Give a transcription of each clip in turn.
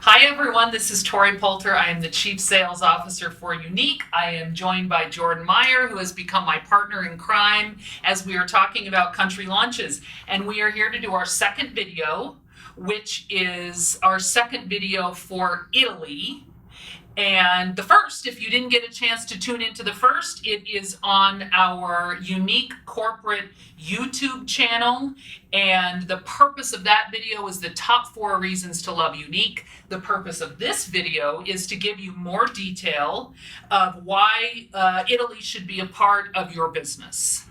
Hi everyone, this is Tori Poulter. I am the Chief Sales Officer for Unique. I am joined by Jordan Meyer, who has become my partner in crime as we are talking about country launches. And we are here to do our second video, which is our second video for Italy. And the first, if you didn't get a chance to tune into the first, it is on our Unique corporate YouTube channel. And the purpose of that video is the top 4 reasons to love Unique. The purpose of this video is to give you more detail of why Italy should be a part of your business.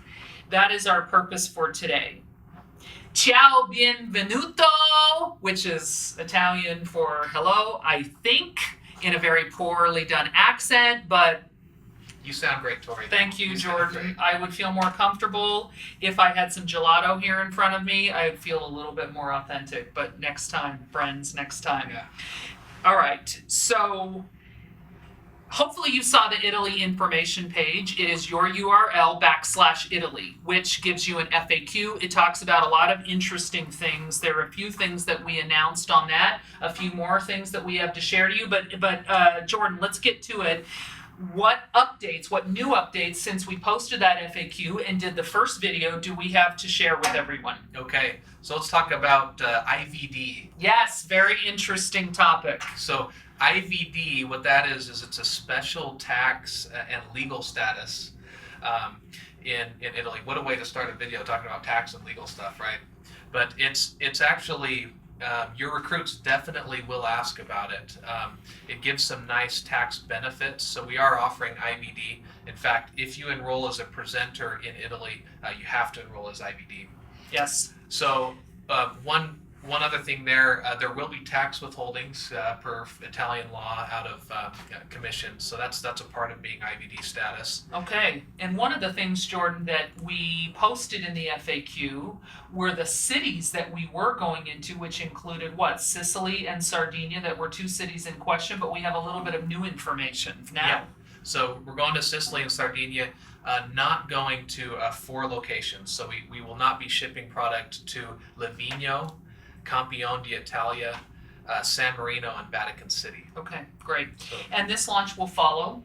That is our purpose for today. Ciao, benvenuto, which is Italian for hello, I think, in a very poorly done accent, but you sound great, Tori. Thank you, Jordan. I would feel more comfortable if I had some gelato here in front of me. I would feel a little bit more authentic, but next time, friends, next time. Yeah. All right, so hopefully you saw the Italy information page. It is your URL /Italy, which gives you an FAQ. It talks about a lot of interesting things. There are a few things that we announced on that, a few more things that we have to share to you. But Jordan, let's get to it. What new updates since we posted that FAQ and did the first video do we have to share with everyone? Okay, so let's talk about IVD. Yes, very interesting topic. So IVD, what that is it's a special tax and legal status in Italy. What a way to start a video talking about tax and legal stuff, right? But it's actually, your recruits definitely will ask about it. It gives some nice tax benefits, so we are offering IVD. In fact, if you enroll as a presenter in Italy, you have to enroll as IVD. Yes. So one other thing there will be tax withholdings per Italian law out of commissions. So that's a part of being IVD status. Okay, and one of the things, Jordan, that we posted in the FAQ were the cities that we were going into, which included what? Sicily and Sardinia, that were 2 cities in question, but we have a little bit of new information now. Yeah. So we're going to Sicily and Sardinia, not going to 4 locations. So we will not be shipping product to Livigno, Campione d'Italia, San Marino, and Vatican City. Okay, great. And this launch will follow.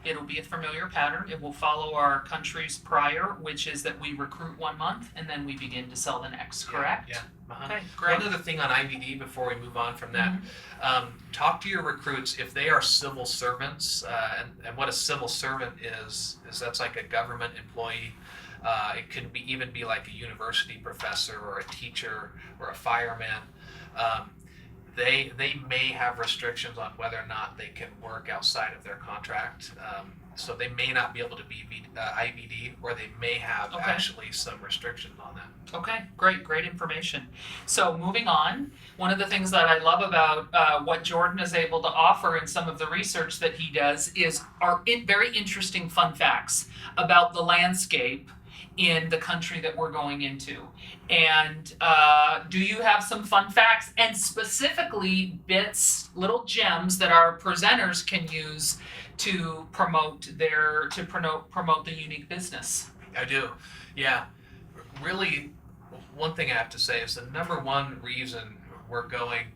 It'll be a familiar pattern. It will follow our countries prior, which is that we recruit 1 month and then we begin to sell the next, correct? Yeah. Uh-huh. Okay, great. One other thing on IVD before we move on from that, talk to your recruits if they are civil servants, and what a civil servant is that's like a government employee. It can even be like a university professor or a teacher or a fireman. They may have restrictions on whether or not they can work outside of their contract. So they may not be able to be IVD, or they may have actually some restrictions on that. Okay, great information. So moving on, one of the things that I love about what Jordan is able to offer in some of the research that he does are very interesting fun facts about the landscape in the country that we're going into. And do you have some fun facts and specifically little gems that our presenters can use to promote the Unique business? I do. Yeah. Really, one thing I have to say is the number one reason we're going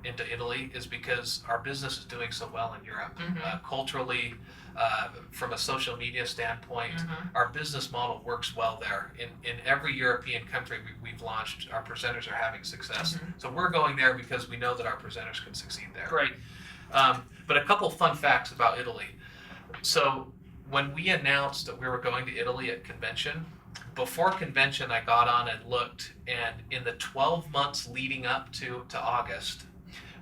into Italy is because our business is doing so well in Europe. Culturally, from a social media standpoint, our business model works well there. In every European country we've launched, our presenters are having success. So we're going there because we know that our presenters can succeed there. Great. But a couple fun facts about Italy. So when we announced that we were going to Italy at convention, before convention I got on and looked, and in the 12 months leading up to August,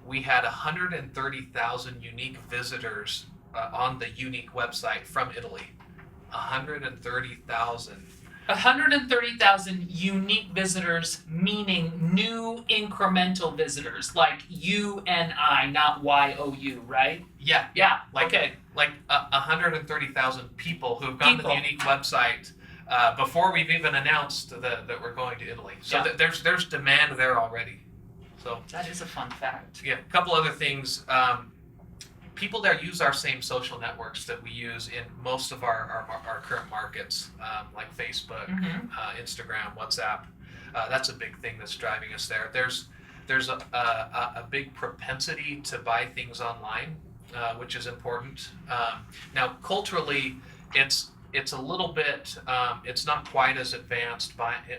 we had 130,000 unique visitors on the Unique website from Italy. 130,000. 130,000 unique visitors, meaning new incremental visitors, like you and I, not YOU, right? Yeah. Like 130,000 people who have gone to the Unique website before we've even announced that we're going to Italy. So there's demand there already. So that is a fun fact. Yeah, a couple other things. People there use our same social networks that we use in most of our current markets, like Facebook, Instagram, WhatsApp. That's a big thing that's driving us there. There's there's a big propensity to buy things online, which is important. Now, culturally, it's a little bit, it's not quite as advanced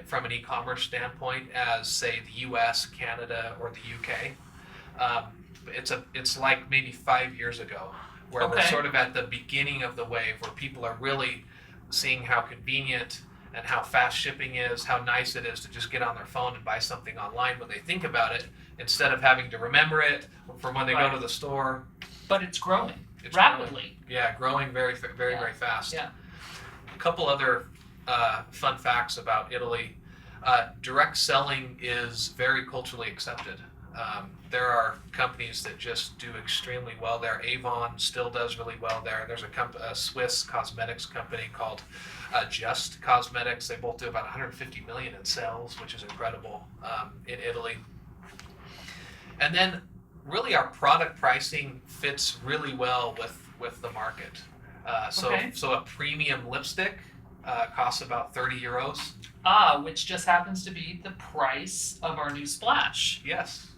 from an e-commerce standpoint as, say, the U.S., Canada, or the U.K. It's like maybe 5 years ago, where we're sort of at the beginning of the wave, where people are really seeing how convenient and how fast shipping is, how nice it is to just get on their phone and buy something online when they think about it, instead of having to remember it from when they go to the store. But it's growing rapidly. Growing very, very, very fast. Yeah. A couple other fun facts about Italy. Direct selling is very culturally accepted. There are companies that just do extremely well there. Avon still does really well there. There's a Swiss cosmetics company called Just Cosmetics. They both do about 150 million in sales, which is incredible in Italy. And then really our product pricing fits really well with the market. So a premium lipstick costs about 30 euros. Which just happens to be the price of our new Splash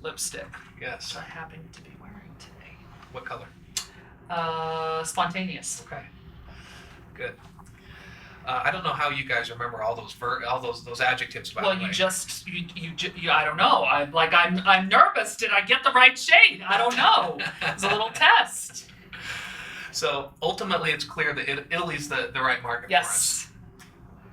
lipstick. Yes. Which I happen to be wearing today. What color? Spontaneous. Okay. Good. I don't know how you guys remember all those adjectives. By the way. You I don't know. I'm nervous. Did I get the right shade? I don't know. It's a little test. So ultimately, it's clear that Italy's the right market for us.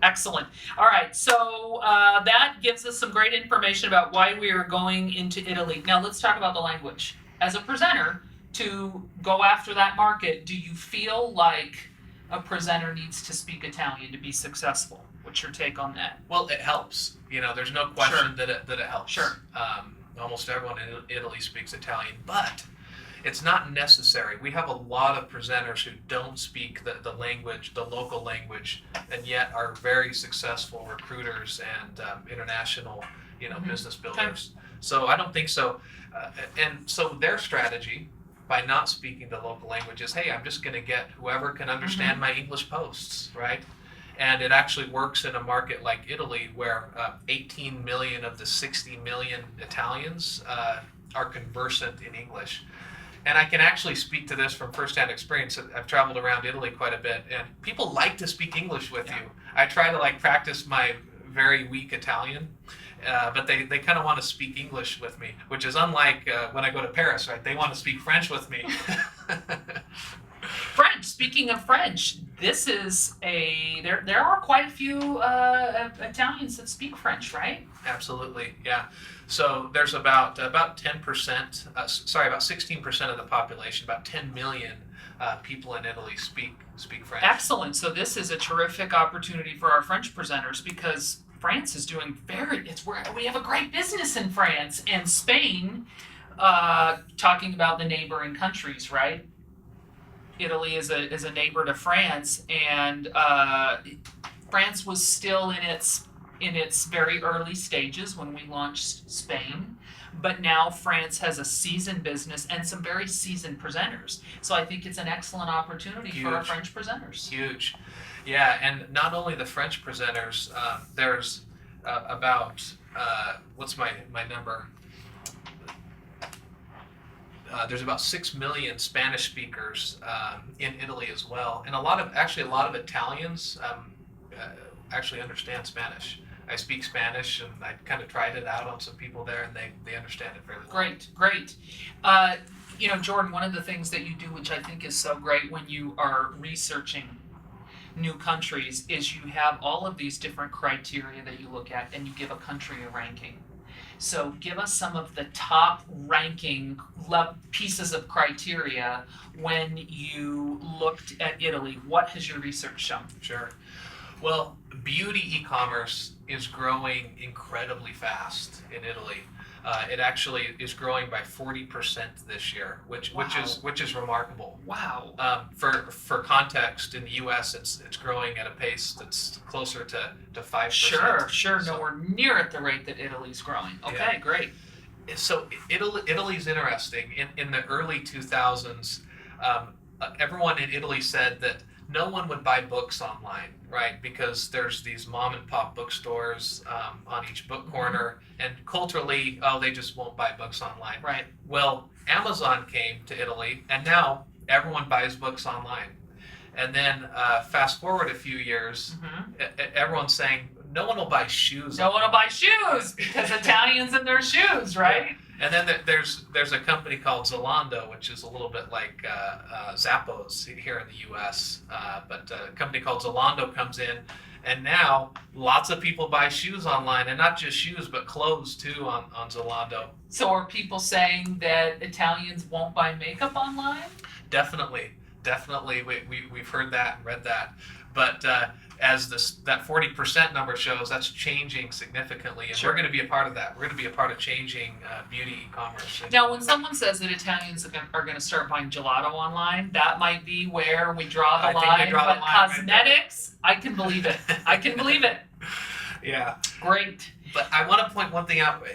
Excellent. All right, so that gives us some great information about why we are going into Italy. Now let's talk about the language. As a presenter, to go after that market, do you feel like a presenter needs to speak Italian to be successful? What's your take on that? Well, it helps. There's no question that it helps. Sure. Almost everyone in Italy speaks Italian, but it's not necessary. We have a lot of presenters who don't speak the language, the local language, and yet are very successful recruiters and international, business builders. Okay. So I don't think so. And so their strategy, by not speaking the local language, is, hey, I'm just going to get whoever can understand my English posts, right? And it actually works in a market like Italy, where 18 million of the 60 million Italians are conversant in English. And I can actually speak to this from firsthand experience. I've traveled around Italy quite a bit, and people like to speak English with you. I try to practice my very weak Italian, but they kind of want to speak English with me, which is unlike when I go to Paris, right? They want to speak French with me. French. Speaking of French, this is there are quite a few Italians that speak French, right? Absolutely, yeah. So there's about 10%, about 16% of the population, about 10 million people in Italy speak French. Excellent. So this is a terrific opportunity for our French presenters, because France is doing we have a great business in France and Spain. Talking about the neighboring countries, right? Italy is a neighbor to France, and France was still in its very early stages when we launched Spain, but now France has a seasoned business and some very seasoned presenters. So I think it's an excellent opportunity for our French presenters. Huge. Yeah, and not only the French presenters, there's about, what's my number? There's about 6 million Spanish speakers in Italy as well, and a lot of Italians actually understand Spanish. I speak Spanish, and I kind of tried it out on some people there, and they understand it fairly well. Great. Jordan, one of the things that you do, which I think is so great when you are researching new countries, is you have all of these different criteria that you look at, and you give a country a ranking. So give us some of the top ranking pieces of criteria when you looked at Italy. What has your research shown? Sure. Well, beauty e-commerce is growing incredibly fast in Italy. It actually is growing by 40% this year, which is remarkable. Wow. For context, in the U.S., it's growing at a pace that's closer to 5%. Sure. So, Nowhere near at the rate that Italy's growing. Okay, yeah. Great. So Italy's interesting. In the early 2000s, everyone in Italy said that no one would buy books online, right? Because there's these mom and pop bookstores on each book corner, and culturally, they just won't buy books online. Right. Well, Amazon came to Italy, and now everyone buys books online. And then fast forward a few years, everyone's saying no one will buy shoes. No one will buy shoes because Italians and their shoes, right? Yeah. And then there's a company called Zalando, which is a little bit like Zappos here in the U.S. But a company called Zalando comes in, and now lots of people buy shoes online, and not just shoes, but clothes too on Zalando. So are people saying that Italians won't buy makeup online? Definitely. We've heard that and read that. But as that 40% number shows, that's changing significantly, and we're going to be a part of that. We're going to be a part of changing beauty e-commerce. Now, when someone says that Italians are going to start buying gelato online, that might be where we draw the line. But cosmetics, I can believe it. I can believe it. Yeah. Great. But I want to point one thing out.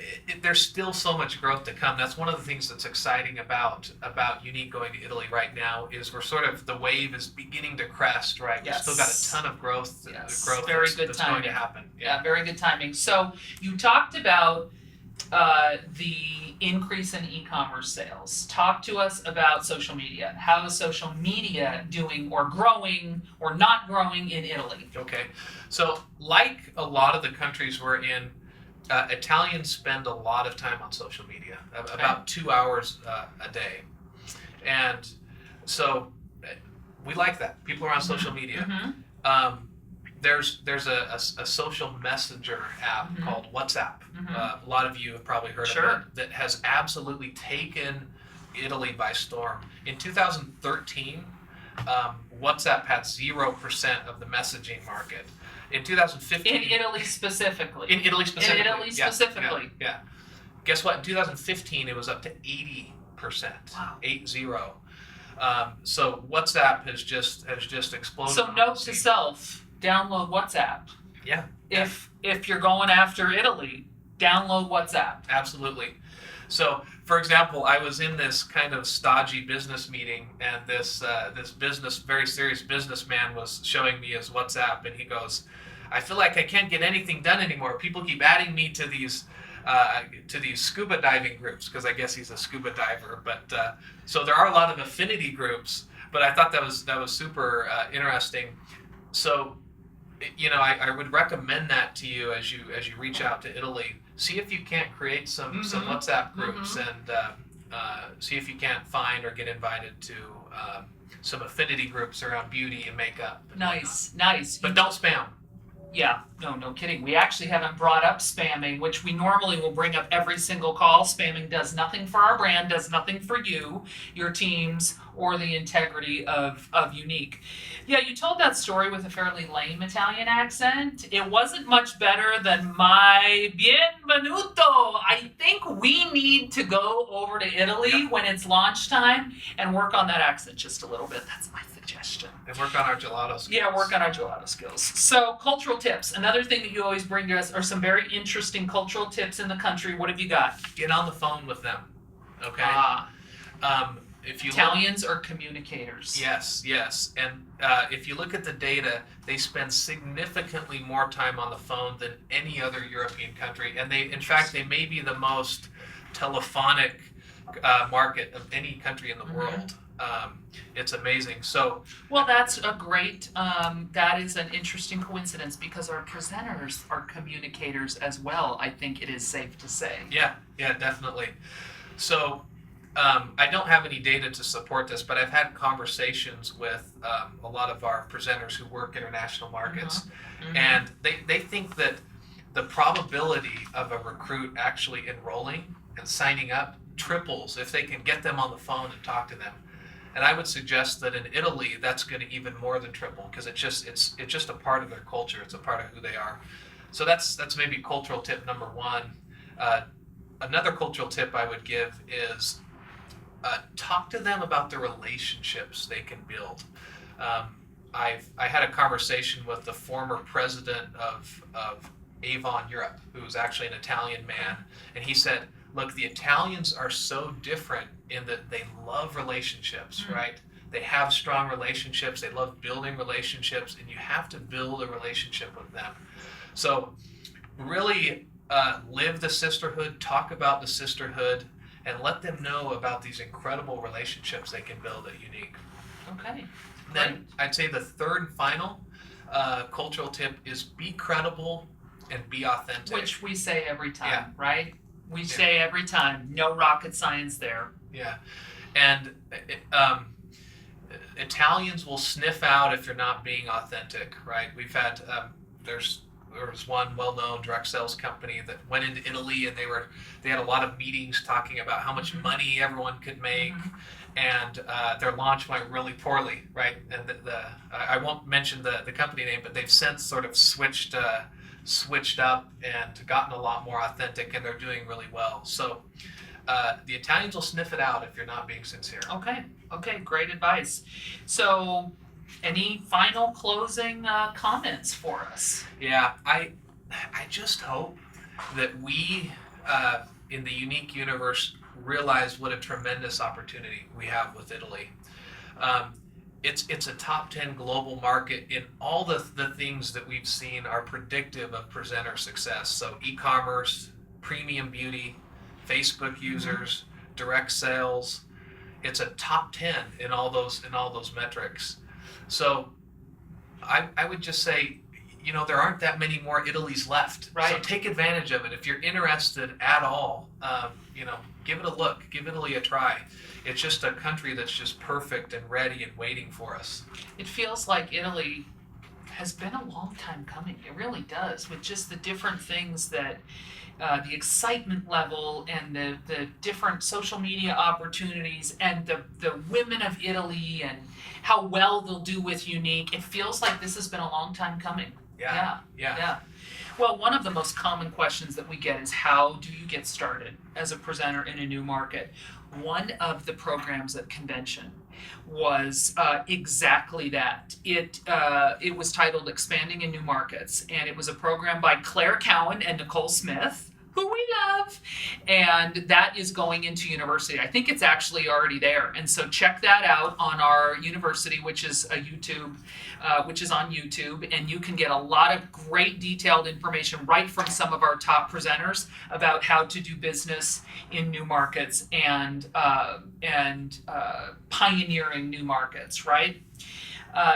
There's still so much growth to come. That's one of the things that's exciting about Unique going to Italy right now is we're sort of, the wave is beginning to crest, right? Yes. We've still got a ton of growth. Yes. Growth Very that's, good that's timing. going to happen. Yeah, very good timing. So you talked about the increase in e-commerce sales. Talk to us about social media. How is social media doing or growing or not growing in Italy? Okay. So like a lot of the countries we're in, Italians spend a lot of time on social media, about 2 hours a day. And so we like that. People are on social media. There's a social messenger app called WhatsApp. A lot of you have probably heard of it, that has absolutely taken Italy by storm. In 2013, WhatsApp had 0% of the messaging market. In 2015, In Italy specifically. Yeah. Guess what? In 2015, it was up to 80%. Wow. 80. So WhatsApp has just exploded. So note to self, download WhatsApp. Yeah. If you're going after Italy, download WhatsApp. Absolutely. So, for example, I was in this kind of stodgy business meeting, and this very serious businessman was showing me his WhatsApp, and he goes, "I feel like I can't get anything done anymore. People keep adding me to these scuba diving groups," because I guess he's a scuba diver. But so there are a lot of affinity groups. But I thought that was super interesting. So, I would recommend that to you as you reach out to Italy. See if you can't create some WhatsApp groups and see if you can't find or get invited to some affinity groups around beauty and makeup. Nice. But don't spam. Yeah, no kidding. We actually haven't brought up spamming, which we normally will bring up every single call. Spamming does nothing for our brand, does nothing for you, your teams, or the integrity of Unique. Yeah, you told that story with a fairly lame Italian accent. It wasn't much better than my benvenuto. I think we need to go over to Italy when it's launch time and work on that accent just a little bit. That's my suggestion. And work on our gelato skills. Yeah, work on our gelato skills. So, cultural tips. Another thing that you always bring to us are some very interesting cultural tips in the country. What have you got? Get on the phone with them. Okay. If you Italians are communicators. Yes. And if you look at the data, they spend significantly more time on the phone than any other European country. And in fact, they may be the most telephonic market of any country in the world. It's amazing. So, well, that's a great, that is an interesting coincidence because our presenters are communicators as well, I think it is safe to say. Yeah, definitely. So, I don't have any data to support this, but I've had conversations with a lot of our presenters who work international markets, and they think that the probability of a recruit actually enrolling and signing up triples if they can get them on the phone and talk to them. And I would suggest that in Italy, that's going to even more than triple because it's just a part of their culture. It's a part of who they are. So that's maybe cultural tip number one. Another cultural tip I would give is talk to them about the relationships they can build. I had a conversation with the former president of Avon Europe, who was actually an Italian man, and he said, look, the Italians are so different in that they love relationships, right? They have strong relationships. They love building relationships, and you have to build a relationship with them. So really live the sisterhood, talk about the sisterhood, and let them know about these incredible relationships they can build at Unique. Okay. Then I'd say the third and final cultural tip is be credible and be authentic. Which we say every time, Yeah. right? We say every time, no rocket science there. Yeah. And Italians will sniff out if you're not being authentic, right? We've had, there was one well-known direct sales company that went into Italy, and they had a lot of meetings talking about how much money everyone could make, and their launch went really poorly, right? And I won't mention the company name, but they've since sort of switched up and gotten a lot more authentic, and they're doing really well. So the Italians will sniff it out if you're not being sincere. Okay, great advice. So, any final closing comments for us? Yeah, I just hope that we in the Unique universe realize what a tremendous opportunity we have with Italy. It's a top 10 global market in all the things that we've seen are predictive of presenter success. So e-commerce, premium beauty, Facebook users, direct sales. It's a top 10 in all those metrics. So I would just say, there aren't that many more Italys left. Right. So take advantage of it. If you're interested at all, give it a look. Give Italy a try. It's just a country that's just perfect and ready and waiting for us. It feels like Italy has been a long time coming. It really does, with just the different things that the excitement level and the different social media opportunities and the women of Italy and how well they'll do with Unique. It feels like this has been a long time coming. Yeah. Well, one of the most common questions that we get is, how do you get started as a presenter in a new market? One of the programs at convention was exactly that. It was titled Expanding in New Markets, and it was a program by Claire Cowan and Nicole Smith, who we love, and that is going into university. I think it's actually already there, and so check that out on our university, which is on YouTube, and you can get a lot of great detailed information right from some of our top presenters about how to do business in new markets and pioneering new markets, right?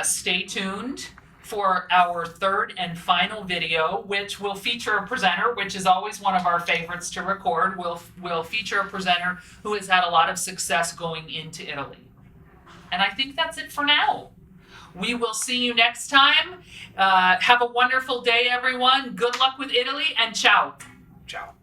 Stay tuned for our third and final video, which will feature a presenter, which is always one of our favorites to record. We'll feature a presenter who has had a lot of success going into Italy. And I think that's it for now. We will see you next time. Have a wonderful day, everyone. Good luck with Italy, and ciao. Ciao.